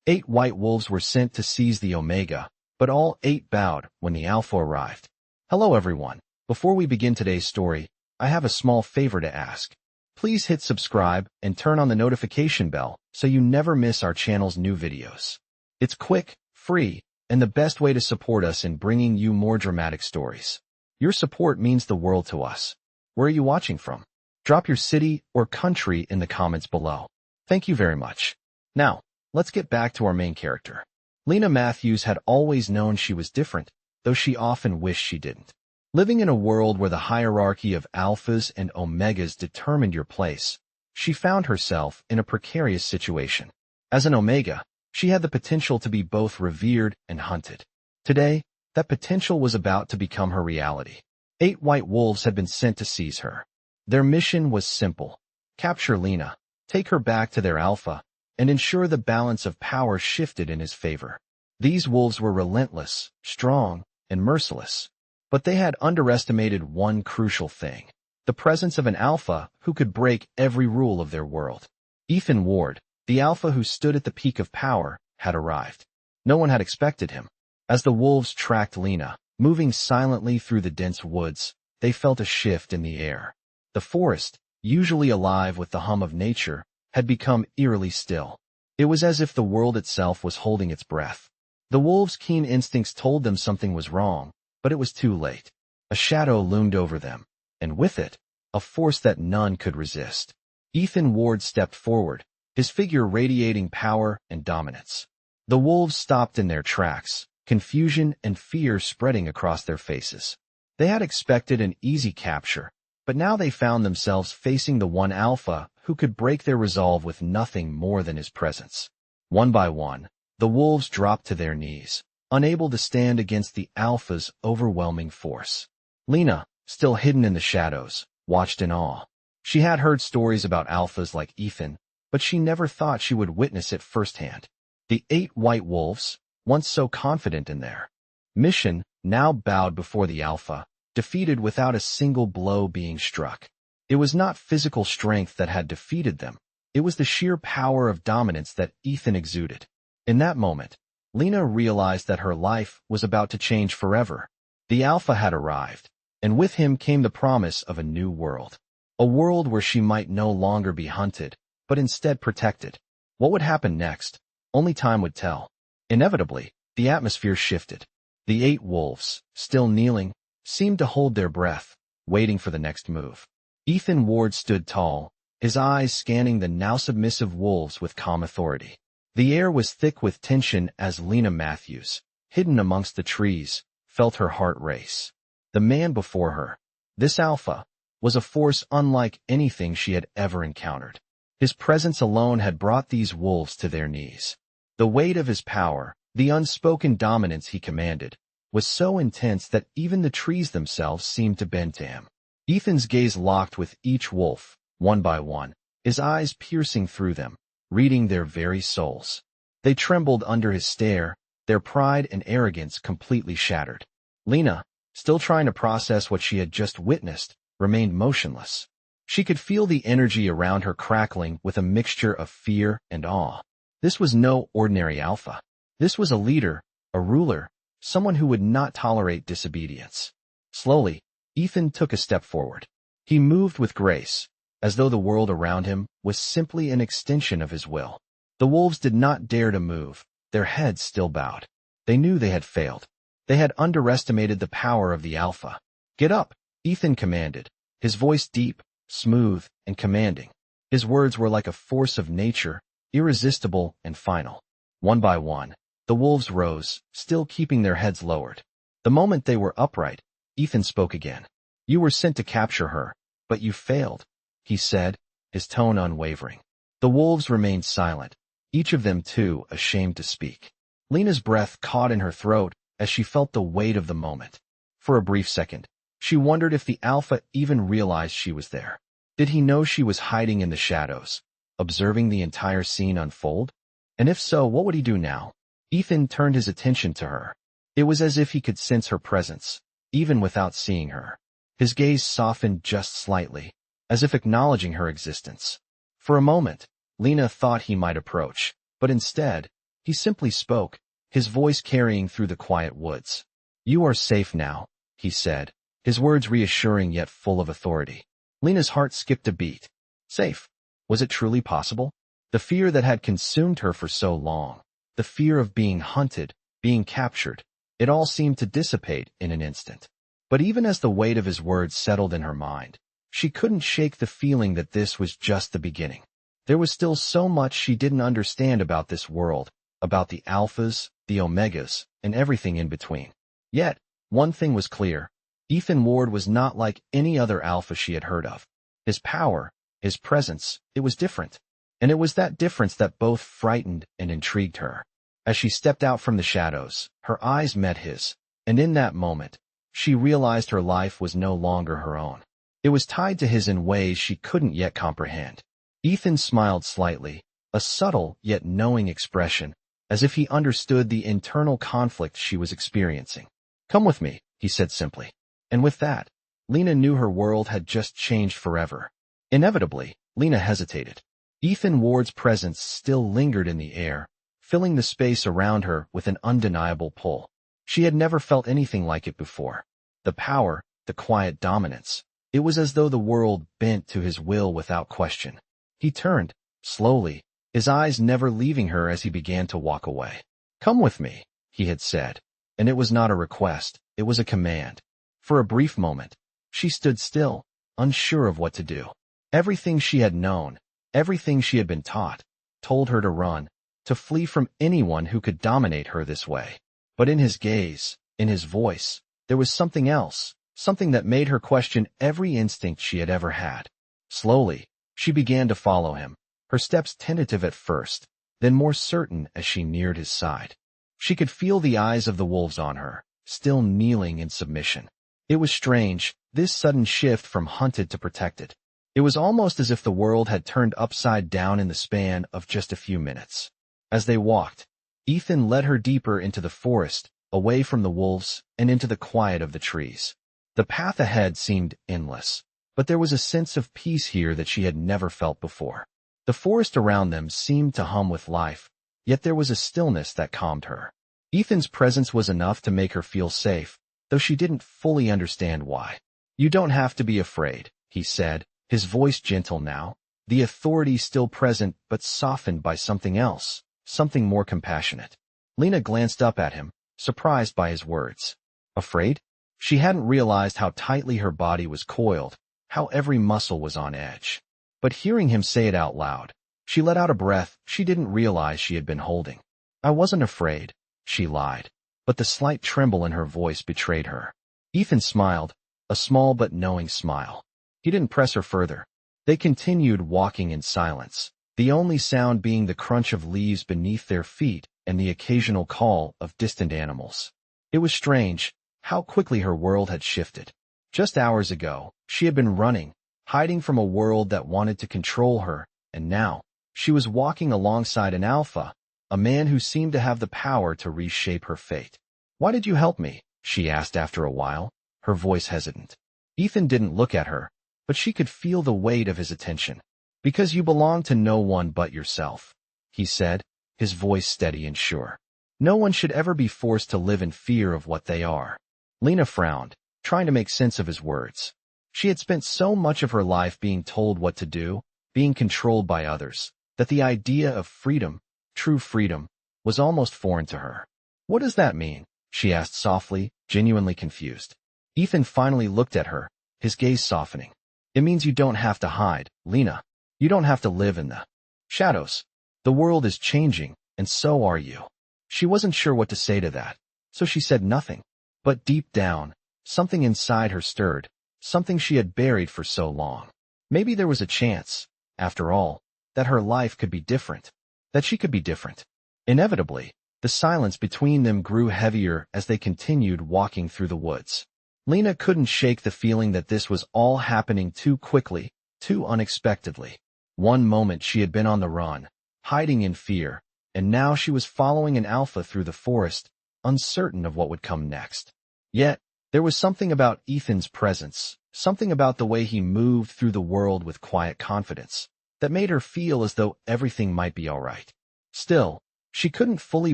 8 white wolves were sent to seize the Omega, but all 8 bowed when the Alpha arrived. Hello everyone. Before we begin today's story, I have a small favor to ask. Please hit subscribe and turn on the notification bell so you never miss our channel's new videos. It's quick, free, and the best way to support us in bringing you more dramatic stories. Your support means the world to us. Where are you watching from? Drop your city or country in the comments below. Thank you very much. Now, let's get back to our main character. Lena Matthews had always known she was different, though she often wished she didn't. Living in a world where the hierarchy of alphas and omegas determined your place, she found herself in a precarious situation. As an omega, she had the potential to be both revered and hunted. Today, that potential was about to become her reality. 8 white wolves had been sent to seize her. Their mission was simple: capture Lena, take her back to their alpha, and ensure the balance of power shifted in his favor. These wolves were relentless, strong, and merciless. But they had underestimated one crucial thing: the presence of an alpha who could break every rule of their world. Ethan Ward, the alpha who stood at the peak of power, had arrived. No one had expected him. As the wolves tracked Lena, moving silently through the dense woods, they felt a shift in the air. The forest, usually alive with the hum of nature, had become eerily still. It was as if the world itself was holding its breath. The wolves' keen instincts told them something was wrong, but it was too late. A shadow loomed over them, and with it, a force that none could resist. Ethan Ward stepped forward, his figure radiating power and dominance. The wolves stopped in their tracks, confusion and fear spreading across their faces. They had expected an easy capture, but now they found themselves facing the one alpha who could break their resolve with nothing more than his presence. One by one, the wolves dropped to their knees, unable to stand against the alpha's overwhelming force. Lena, still hidden in the shadows, watched in awe. She had heard stories about alphas like Ethan, but she never thought she would witness it firsthand. The 8 white wolves, once so confident in their mission, now bowed before the alpha, defeated without a single blow being struck. It was not physical strength that had defeated them. It was the sheer power of dominance that Ethan exuded. In that moment, Lena realized that her life was about to change forever. The alpha had arrived, and with him came the promise of a new world. A world where she might no longer be hunted, but instead protected. What would happen next? Only time would tell. Inevitably, the atmosphere shifted. The 8 wolves, still kneeling, seemed to hold their breath, waiting for the next move. Ethan Ward stood tall, his eyes scanning the now submissive wolves with calm authority. The air was thick with tension as Lena Matthews, hidden amongst the trees, felt her heart race. The man before her, this alpha, was a force unlike anything she had ever encountered. His presence alone had brought these wolves to their knees. The weight of his power, the unspoken dominance he commanded, was so intense that even the trees themselves seemed to bend to him. Ethan's gaze locked with each wolf, one by one, his eyes piercing through them, reading their very souls. They trembled under his stare, their pride and arrogance completely shattered. Lena, still trying to process what she had just witnessed, remained motionless. She could feel the energy around her crackling with a mixture of fear and awe. This was no ordinary alpha. This was a leader, a ruler, someone who would not tolerate disobedience. Slowly, Ethan took a step forward. He moved with grace, as though the world around him was simply an extension of his will. The wolves did not dare to move, their heads still bowed. They knew they had failed. They had underestimated the power of the alpha. "Get up," Ethan commanded, his voice deep, smooth, and commanding. His words were like a force of nature, irresistible and final. One by one, the wolves rose, still keeping their heads lowered. The moment they were upright, Ethan spoke again. "You were sent to capture her, but you failed," he said, his tone unwavering. The wolves remained silent, each of them too ashamed to speak. Lena's breath caught in her throat as she felt the weight of the moment. For a brief second, she wondered if the alpha even realized she was there. Did he know she was hiding in the shadows, observing the entire scene unfold? And if so, what would he do now? Ethan turned his attention to her. It was as if he could sense her presence, even without seeing her. His gaze softened just slightly, as if acknowledging her existence. For a moment, Lena thought he might approach, but instead, He simply spoke, his voice carrying through the quiet woods. "You are safe now," he said, his words reassuring yet full of authority. Lena's heart skipped a beat. Safe? Was it truly possible? The fear that had consumed her for so long, the fear of being hunted, being captured, it all seemed to dissipate in an instant. But even as the weight of his words settled in her mind, she couldn't shake the feeling that this was just the beginning. There was still so much she didn't understand about this world, about the alphas, the omegas, and everything in between. Yet, one thing was clear. Ethan Ward was not like any other alpha she had heard of. His power, his presence, it was different. And it was that difference that both frightened and intrigued her. As she stepped out from the shadows, her eyes met his, and in that moment, she realized her life was no longer her own. It was tied to his in ways she couldn't yet comprehend. Ethan smiled slightly, a subtle yet knowing expression, as if he understood the internal conflict she was experiencing. "Come with me," he said simply. And with that, Lena knew her world had just changed forever. Inevitably, Lena hesitated. Ethan Ward's presence still lingered in the air, filling the space around her with an undeniable pull. She had never felt anything like it before. The power, the quiet dominance. It was as though the world bent to his will without question. He turned, slowly, his eyes never leaving her as he began to walk away. "Come with me," he had said. And it was not a request, it was a command. For a brief moment, she stood still, unsure of what to do. Everything she had known, everything she had been taught, told her to run, to flee from anyone who could dominate her this way. But in his gaze, in his voice, there was something else, something that made her question every instinct she had ever had. Slowly, she began to follow him, her steps tentative at first, then more certain as she neared his side. She could feel the eyes of the wolves on her, still kneeling in submission. It was strange, this sudden shift from hunted to protected. It was almost as if the world had turned upside down in the span of just a few minutes. As they walked, Ethan led her deeper into the forest, away from the wolves, and into the quiet of the trees. The path ahead seemed endless, but there was a sense of peace here that she had never felt before. The forest around them seemed to hum with life, yet there was a stillness that calmed her. Ethan's presence was enough to make her feel safe, though she didn't fully understand why. "You don't have to be afraid," he said, his voice gentle now, the authority still present but softened by something else, something more compassionate. Lena glanced up at him, surprised by his words. Afraid? She hadn't realized how tightly her body was coiled, how every muscle was on edge. But hearing him say it out loud, she let out a breath she didn't realize she had been holding. "I wasn't afraid," she lied, but the slight tremble in her voice betrayed her. Ethan smiled, a small but knowing smile. He didn't press her further. They continued walking in silence, the only sound being the crunch of leaves beneath their feet and the occasional call of distant animals. It was strange, how quickly her world had shifted. Just hours ago, she had been running, hiding from a world that wanted to control her, and now, she was walking alongside an alpha, a man who seemed to have the power to reshape her fate. "Why did you help me?" she asked after a while, her voice hesitant. Ethan didn't look at her, but she could feel the weight of his attention. "Because you belong to no one but yourself," he said, his voice steady and sure. "No one should ever be forced to live in fear of what they are." Lena frowned, trying to make sense of his words. She had spent so much of her life being told what to do, being controlled by others, that the idea of freedom, true freedom, was almost foreign to her. "What does that mean?" she asked softly, genuinely confused. Ethan finally looked at her, his gaze softening. "It means you don't have to hide, Lena. You don't have to live in the shadows. The world is changing, and so are you." She wasn't sure what to say to that, so she said nothing. But deep down, something inside her stirred, something she had buried for so long. Maybe there was a chance, after all, that her life could be different, that she could be different. Inevitably, the silence between them grew heavier as they continued walking through the woods. Lena couldn't shake the feeling that this was all happening too quickly, too unexpectedly. One moment she had been on the run, hiding in fear, and now she was following an alpha through the forest, uncertain of what would come next. Yet, there was something about Ethan's presence, something about the way he moved through the world with quiet confidence, that made her feel as though everything might be all right. Still, She couldn't fully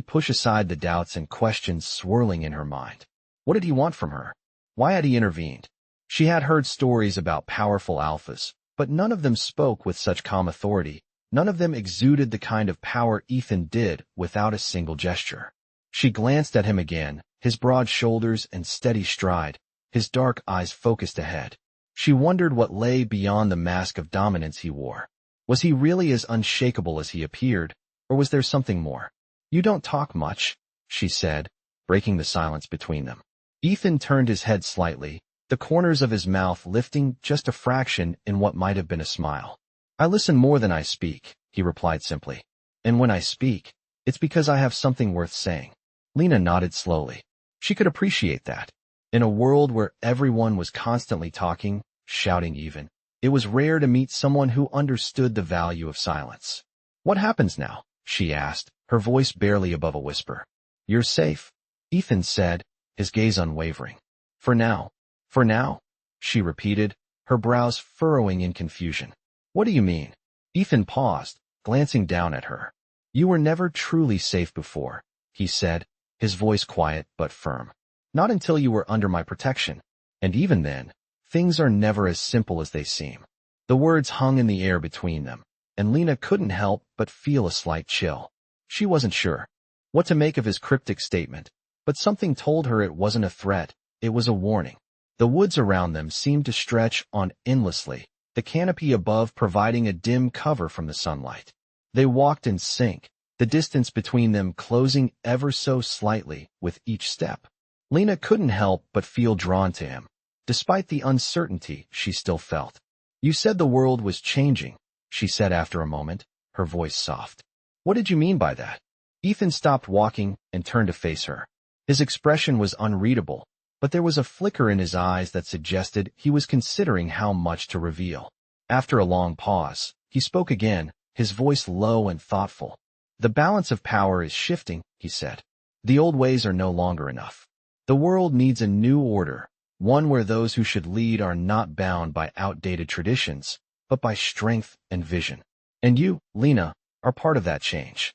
push aside the doubts and questions swirling in her mind. What did he want from her? Why had he intervened? She had heard stories about powerful alphas, but none of them spoke with such calm authority. None of them exuded the kind of power Ethan did without a single gesture. She glanced at him again, his broad shoulders and steady stride, his dark eyes focused ahead. She wondered what lay beyond the mask of dominance he wore. Was he really as unshakable as he appeared, or was there something more? You don't talk much, she said, breaking the silence between them. Ethan turned his head slightly, the corners of his mouth lifting just a fraction in what might have been a smile. I listen more than I speak, he replied simply. And when I speak, it's because I have something worth saying. Lena nodded slowly. She could appreciate that. In a world where everyone was constantly talking, shouting even, it was rare to meet someone who understood the value of silence. What happens now? She asked, her voice barely above a whisper. You're safe, Ethan said, his gaze unwavering. For now, she repeated, her brows furrowing in confusion. What do you mean? Ethan paused, glancing down at her. You were never truly safe before, he said, his voice quiet but firm. Not until you were under my protection. And even then, things are never as simple as they seem. The words hung in the air between them, and Lena couldn't help but feel a slight chill. She wasn't sure what to make of his cryptic statement, but something told her it wasn't a threat, it was a warning. The woods around them seemed to stretch on endlessly, the canopy above providing a dim cover from the sunlight. They walked in sync, the distance between them closing ever so slightly with each step. Lena couldn't help but feel drawn to him, despite the uncertainty she still felt. You said the world was changing, she said after a moment, her voice soft. What did you mean by that? Ethan stopped walking and turned to face her. His expression was unreadable, but there was a flicker in his eyes that suggested he was considering how much to reveal. After a long pause, he spoke again, his voice low and thoughtful. The balance of power is shifting, he said. The old ways are no longer enough. The world needs a new order, one where those who should lead are not bound by outdated traditions, but by strength and vision. And you, Lena, are part of that change.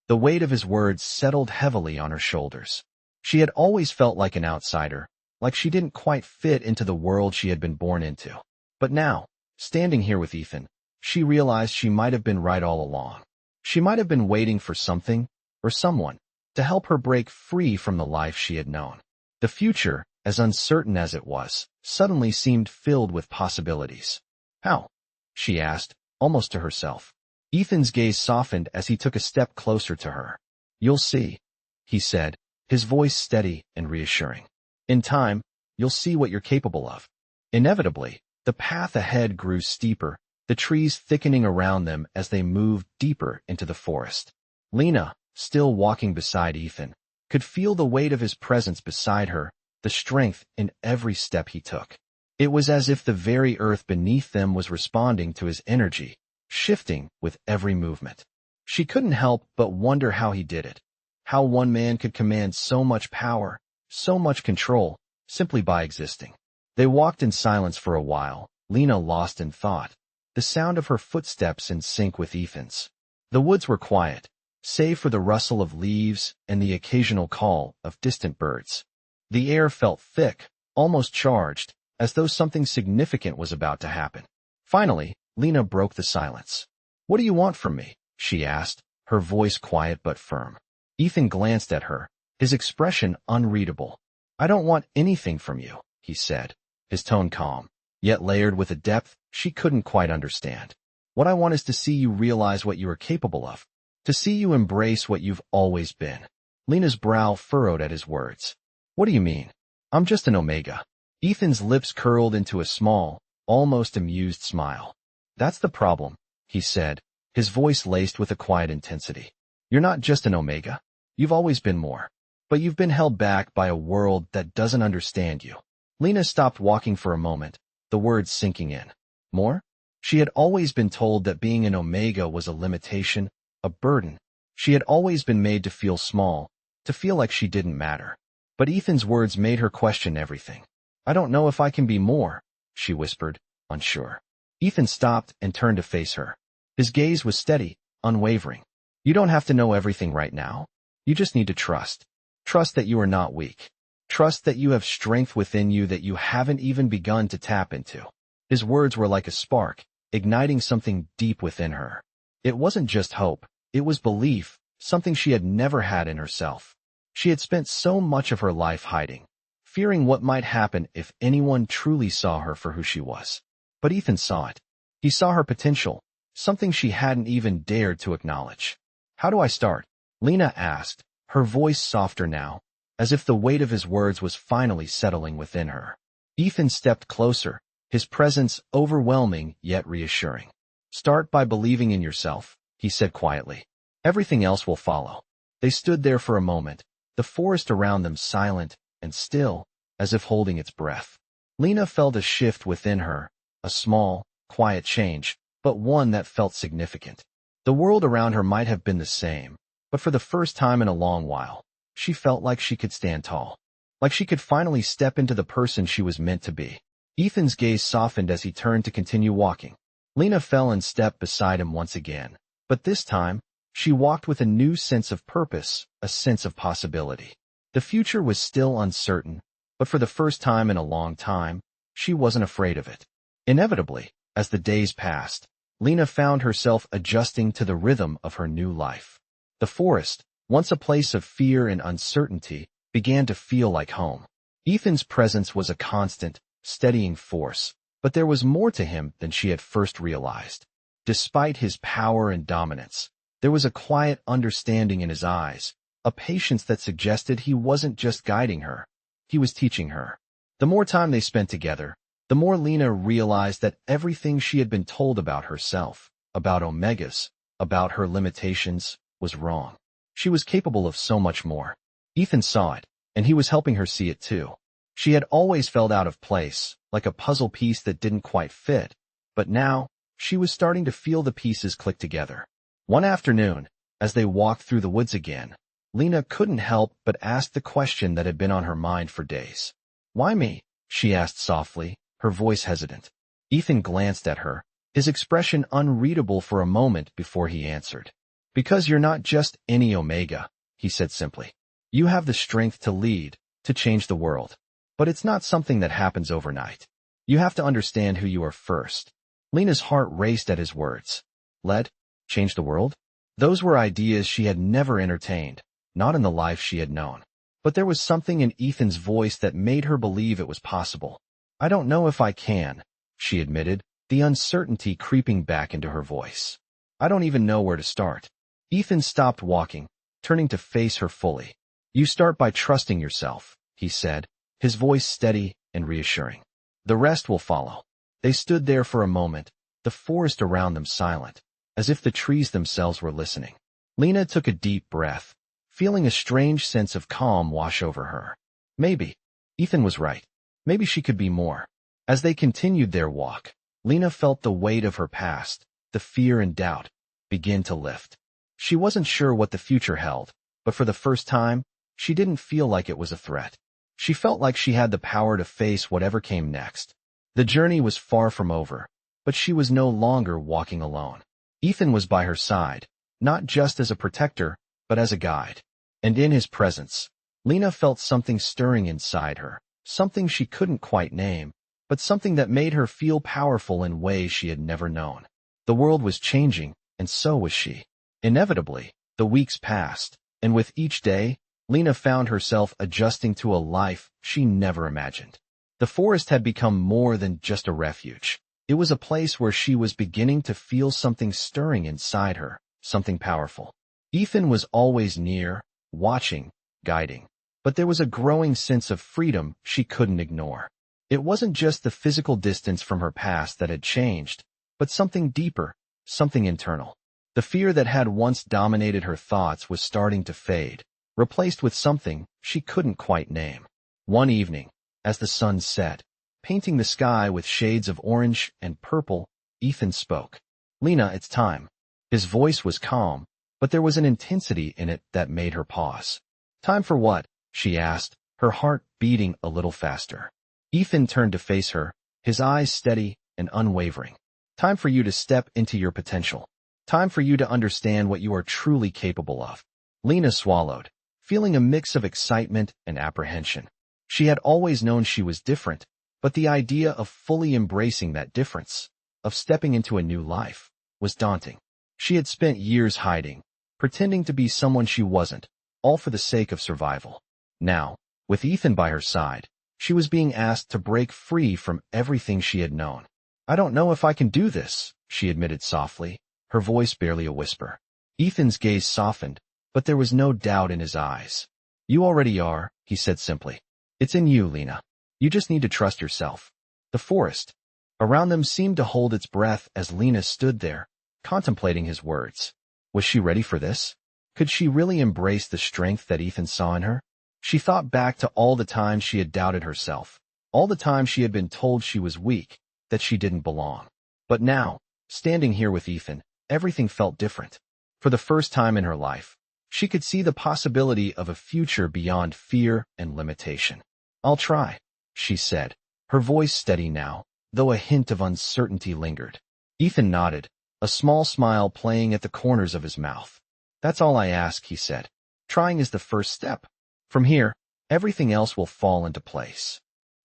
The weight of his words settled heavily on her shoulders. She had always felt like an outsider, like she didn't quite fit into the world she had been born into. But now, standing here with Ethan, she realized she might have been right all along. She might have been waiting for something, or someone, to help her break free from the life she had known. The future, as uncertain as it was, suddenly seemed filled with possibilities. How? She asked, almost to herself. Ethan's gaze softened as he took a step closer to her. You'll see, he said, his voice steady and reassuring. In time, you'll see what you're capable of. Inevitably, the path ahead grew steeper, the trees thickening around them as they moved deeper into the forest. Lena, still walking beside Ethan, could feel the weight of his presence beside her, the strength in every step he took. It was as if the very earth beneath them was responding to his energy, shifting with every movement. She couldn't help but wonder how he did it, how one man could command so much power, so much control, simply by existing. They walked in silence for a while, Lena lost in thought, the sound of her footsteps in sync with Ethan's. The woods were quiet, save for the rustle of leaves and the occasional call of distant birds. The air felt thick, almost charged, as though something significant was about to happen. Finally, Lena broke the silence. What do you want from me? She asked, her voice quiet but firm. Ethan glanced at her, his expression unreadable. I don't want anything from you, he said, his tone calm, yet layered with a depth she couldn't quite understand. What I want is to see you realize what you are capable of, to see you embrace what you've always been. Lena's brow furrowed at his words. What do you mean? I'm just an Omega. Ethan's lips curled into a small, almost amused smile. That's the problem, he said, his voice laced with a quiet intensity. You're not just an Omega. You've always been more. But you've been held back by a world that doesn't understand you. Lena stopped walking for a moment, the words sinking in. More? She had always been told that being an Omega was a limitation, a burden. She had always been made to feel small, to feel like she didn't matter. But Ethan's words made her question everything. I don't know if I can be more, she whispered, unsure. Ethan stopped and turned to face her. His gaze was steady, unwavering. You don't have to know everything right now. You just need to trust. Trust that you are not weak. Trust that you have strength within you that you haven't even begun to tap into. His words were like a spark, igniting something deep within her. It wasn't just hope, it was belief, something she had never had in herself. She had spent so much of her life hiding, fearing what might happen if anyone truly saw her for who she was. But Ethan saw it. He saw her potential, something she hadn't even dared to acknowledge. How do I start? Lena asked, her voice softer now, as if the weight of his words was finally settling within her. Ethan stepped closer, his presence overwhelming yet reassuring. Start by believing in yourself, he said quietly. Everything else will follow. They stood there for a moment, the forest around them silent and still, as if holding its breath. Lena felt a shift within her, a small, quiet change, but one that felt significant. The world around her might have been the same, but for the first time in a long while, she felt like she could stand tall. Like she could finally step into the person she was meant to be. Ethan's gaze softened as he turned to continue walking. Lena fell in step beside him once again, but this time, she walked with a new sense of purpose, a sense of possibility. The future was still uncertain, but for the first time in a long time, she wasn't afraid of it. Inevitably, as the days passed, Lena found herself adjusting to the rhythm of her new life. The forest, once a place of fear and uncertainty, began to feel like home. Ethan's presence was a constant, steadying force, but there was more to him than she had first realized. Despite his power and dominance, there was a quiet understanding in his eyes, a patience that suggested he wasn't just guiding her, he was teaching her. The more time they spent together, the more Lena realized that everything she had been told about herself, about omegas, about her limitations, was wrong. She was capable of so much more. Ethan saw it, and he was helping her see it too. She had always felt out of place, like a puzzle piece that didn't quite fit, but now, she was starting to feel the pieces click together. One afternoon, as they walked through the woods again, Lena couldn't help but ask the question that had been on her mind for days. Why me? She asked softly, her voice hesitant. Ethan glanced at her, his expression unreadable for a moment before he answered. Because you're not just any Omega, he said simply. You have the strength to lead, to change the world. But it's not something that happens overnight. You have to understand who you are first. Lena's heart raced at his words. Lead? Change the world? Those were ideas she had never entertained, not in the life she had known. But there was something in Ethan's voice that made her believe it was possible. I don't know if I can, she admitted, the uncertainty creeping back into her voice. I don't even know where to start. Ethan stopped walking, turning to face her fully. You start by trusting yourself, he said, his voice steady and reassuring. The rest will follow. They stood there for a moment, the forest around them silent, as if the trees themselves were listening. Lena took a deep breath, feeling a strange sense of calm wash over her. Maybe. Ethan was right. Maybe she could be more. As they continued their walk, Lena felt the weight of her past, the fear and doubt, begin to lift. She wasn't sure what the future held, but for the first time, she didn't feel like it was a threat. She felt like she had the power to face whatever came next. The journey was far from over, but she was no longer walking alone. Ethan was by her side, not just as a protector, but as a guide. And in his presence, Lena felt something stirring inside her, something she couldn't quite name, but something that made her feel powerful in ways she had never known. The world was changing, and so was she. Inevitably, the weeks passed, and with each day, Lena found herself adjusting to a life she never imagined. The forest had become more than just a refuge. It was a place where she was beginning to feel something stirring inside her, something powerful. Ethan was always near, watching, guiding. But there was a growing sense of freedom she couldn't ignore. It wasn't just the physical distance from her past that had changed, but something deeper, something internal. The fear that had once dominated her thoughts was starting to fade, replaced with something she couldn't quite name. One evening, as the sun set, painting the sky with shades of orange and purple, Ethan spoke. Lena, it's time. His voice was calm, but there was an intensity in it that made her pause. Time for what? She asked, her heart beating a little faster. Ethan turned to face her, his eyes steady and unwavering. Time for you to step into your potential. Time for you to understand what you are truly capable of. Lena swallowed, feeling a mix of excitement and apprehension. She had always known she was different, but the idea of fully embracing that difference, of stepping into a new life, was daunting. She had spent years hiding, pretending to be someone she wasn't, all for the sake of survival. Now, with Ethan by her side, she was being asked to break free from everything she had known. "I don't know if I can do this," she admitted softly, her voice barely a whisper. Ethan's gaze softened, but there was no doubt in his eyes. "You already are," he said simply. "It's in you, Lena. You just need to trust yourself." The forest around them seemed to hold its breath as Lena stood there, contemplating his words. Was she ready for this? Could she really embrace the strength that Ethan saw in her? She thought back to all the times she had doubted herself, all the times she had been told she was weak, that she didn't belong. But now, standing here with Ethan, everything felt different. For the first time in her life, she could see the possibility of a future beyond fear and limitation. "I'll try," she said, her voice steady now, though a hint of uncertainty lingered. Ethan nodded, a small smile playing at the corners of his mouth. "That's all I ask," he said. "Trying is the first step. From here, everything else will fall into place."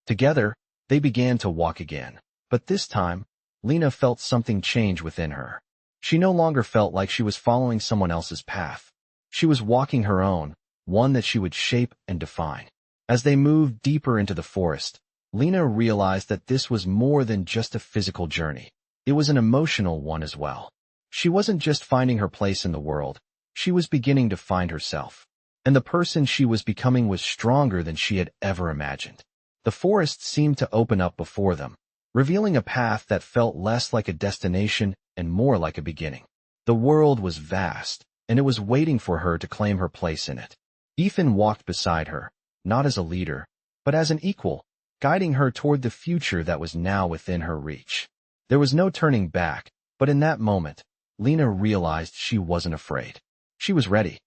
Together, they began to walk again. But this time, Lena felt something change within her. She no longer felt like she was following someone else's path. She was walking her own, one that she would shape and define. As they moved deeper into the forest, Lena realized that this was more than just a physical journey. It was an emotional one as well. She wasn't just finding her place in the world, she was beginning to find herself. And the person she was becoming was stronger than she had ever imagined. The forest seemed to open up before them, revealing a path that felt less like a destination and more like a beginning. The world was vast, and it was waiting for her to claim her place in it. Ethan walked beside her, not as a leader, but as an equal, guiding her toward the future that was now within her reach. There was no turning back, but in that moment, Lena realized she wasn't afraid. She was ready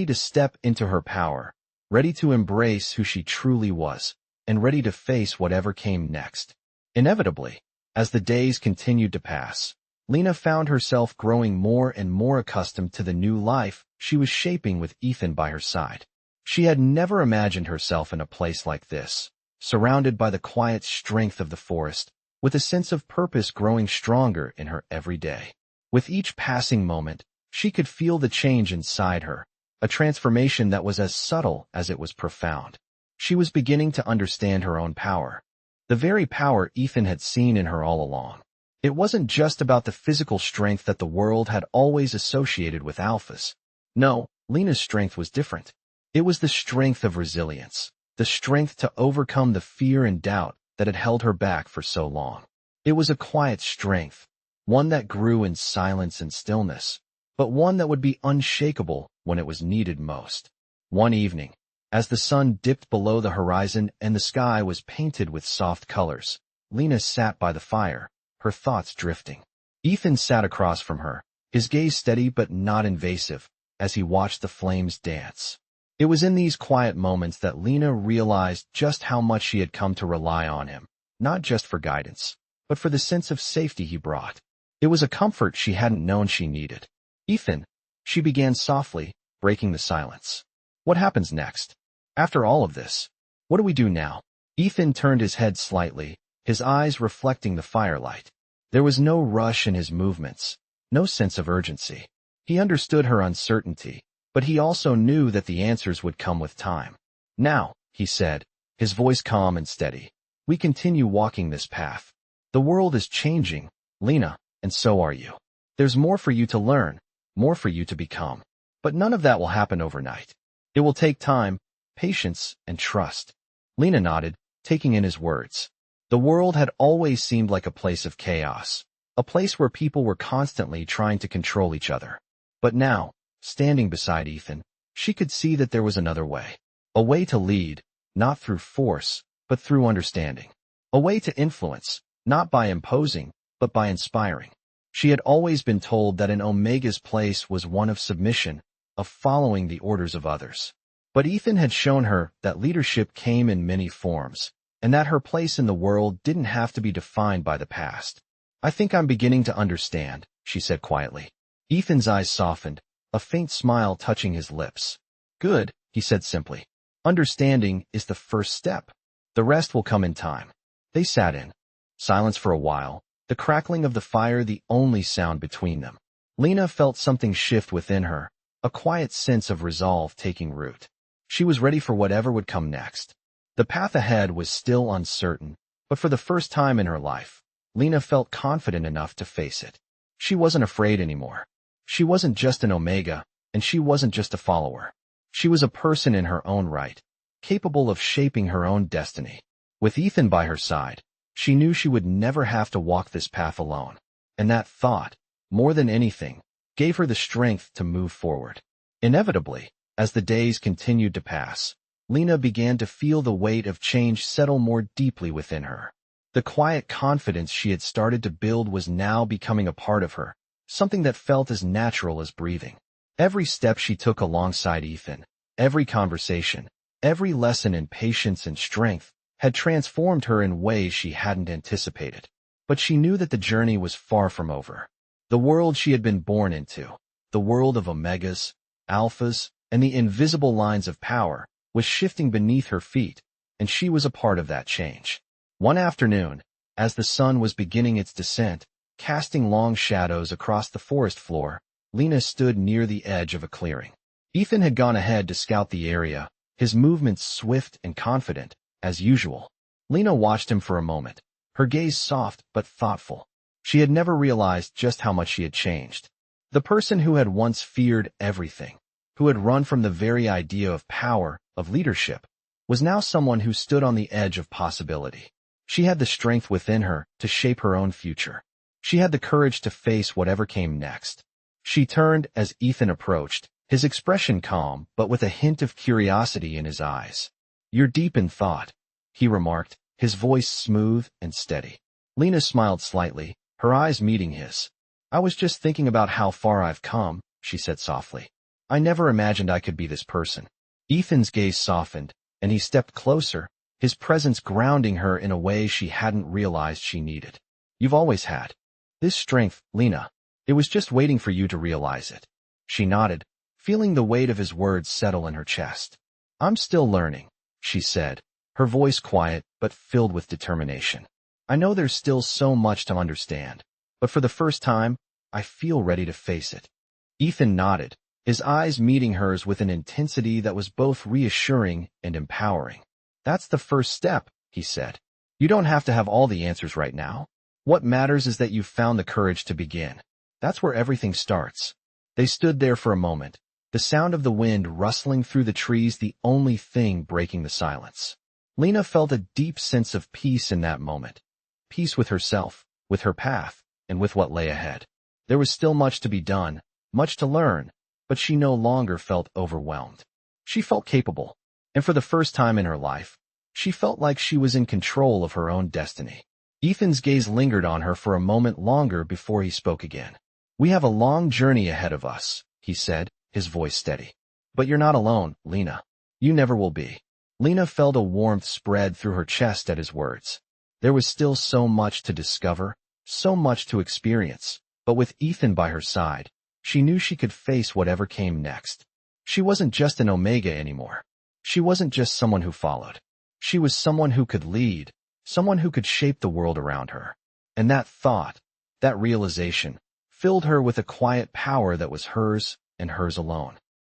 to step into her power, ready to embrace who she truly was, and ready to face whatever came next. Inevitably, as the days continued to pass, Lena found herself growing more and more accustomed to the new life she was shaping with Ethan by her side. She had never imagined herself in a place like this, surrounded by the quiet strength of the forest, with a sense of purpose growing stronger in her every day. With each passing moment, she could feel the change inside her, a transformation that was as subtle as it was profound. She was beginning to understand her own power, the very power Ethan had seen in her all along. It wasn't just about the physical strength that the world had always associated with alphas. No, Lena's strength was different. It was the strength of resilience, the strength to overcome the fear and doubt that had held her back for so long. It was a quiet strength, one that grew in silence and stillness, but one that would be unshakable when it was needed most. One evening, as the sun dipped below the horizon and the sky was painted with soft colors, Lena sat by the fire, her thoughts drifting. Ethan sat across from her, his gaze steady but not invasive, as he watched the flames dance. It was in these quiet moments that Lena realized just how much she had come to rely on him, not just for guidance, but for the sense of safety he brought. It was a comfort she hadn't known she needed. "Ethan," she began softly, breaking the silence. "What happens next? After all of this, what do we do now?" Ethan turned his head slightly, his eyes reflecting the firelight. There was no rush in his movements, no sense of urgency. He understood her uncertainty, but he also knew that the answers would come with time. "Now," he said, his voice calm and steady, "we continue walking this path. The world is changing, Lena, and so are you. There's more for you to learn, more for you to become. But none of that will happen overnight. It will take time, patience, and trust." Lena nodded, taking in his words. The world had always seemed like a place of chaos, a place where people were constantly trying to control each other. But now, standing beside Ethan, she could see that there was another way. A way to lead, not through force, but through understanding. A way to influence, not by imposing, but by inspiring. She had always been told that an Omega's place was one of submission, of following the orders of others. But Ethan had shown her that leadership came in many forms, and that her place in the world didn't have to be defined by the past. "I think I'm beginning to understand," she said quietly. Ethan's eyes softened, a faint smile touching his lips. Good, he said simply. Understanding is the first step. The rest will come in time. They sat in silence for a while, the crackling of the fire the only sound between them. Lena felt something shift within her, a quiet sense of resolve taking root. She was ready for whatever would come next. The path ahead was still uncertain, but for the first time in her life, Lena felt confident enough to face it. She wasn't afraid anymore. She wasn't just an Omega, and she wasn't just a follower. She was a person in her own right, capable of shaping her own destiny. With Ethan by her side, she knew she would never have to walk this path alone. And that thought, more than anything, gave her the strength to move forward. Inevitably, as the days continued to pass, Lena began to feel the weight of change settle more deeply within her. The quiet confidence she had started to build was now becoming a part of her, something that felt as natural as breathing. Every step she took alongside Ethan, every conversation, every lesson in patience and strength, had transformed her in ways she hadn't anticipated. But she knew that the journey was far from over. The world she had been born into, the world of Omegas, Alphas, and the invisible lines of power, was shifting beneath her feet, and she was a part of that change. One afternoon, as the sun was beginning its descent, casting long shadows across the forest floor, Lena stood near the edge of a clearing. Ethan had gone ahead to scout the area, his movements swift and confident, as usual. Lena watched him for a moment, her gaze soft but thoughtful. She had never realized just how much she had changed. The person who had once feared everything, who had run from the very idea of power, of leadership, was now someone who stood on the edge of possibility. She had the strength within her to shape her own future. She had the courage to face whatever came next. She turned as Ethan approached, his expression calm but with a hint of curiosity in his eyes. "You're deep in thought," he remarked, his voice smooth and steady. Lena smiled slightly, her eyes meeting his. "I was just thinking about how far I've come," she said softly. "I never imagined I could be this person." Ethan's gaze softened, and he stepped closer, his presence grounding her in a way she hadn't realized she needed. "You've always had this strength, Lena. It was just waiting for you to realize it." She nodded, feeling the weight of his words settle in her chest. "I'm still learning," she said, her voice quiet but filled with determination. "I know there's still so much to understand, but for the first time, I feel ready to face it." Ethan nodded, his eyes meeting hers with an intensity that was both reassuring and empowering. "That's the first step," he said. "You don't have to have all the answers right now. What matters is that you've found the courage to begin. That's where everything starts." They stood there for a moment, the sound of the wind rustling through the trees the only thing breaking the silence. Lena felt a deep sense of peace in that moment. Peace with herself, with her path, and with what lay ahead. There was still much to be done, much to learn, but she no longer felt overwhelmed. She felt capable, and for the first time in her life, she felt like she was in control of her own destiny. Ethan's gaze lingered on her for a moment longer before he spoke again. "We have a long journey ahead of us," he said, his voice steady. "But you're not alone, Lena. You never will be." Lena felt a warmth spread through her chest at his words. There was still so much to discover, so much to experience, but with Ethan by her side, she knew she could face whatever came next. She wasn't just an Omega anymore. She wasn't just someone who followed. She was someone who could lead, someone who could shape the world around her. And that thought, that realization, filled her with a quiet power that was hers and hers alone.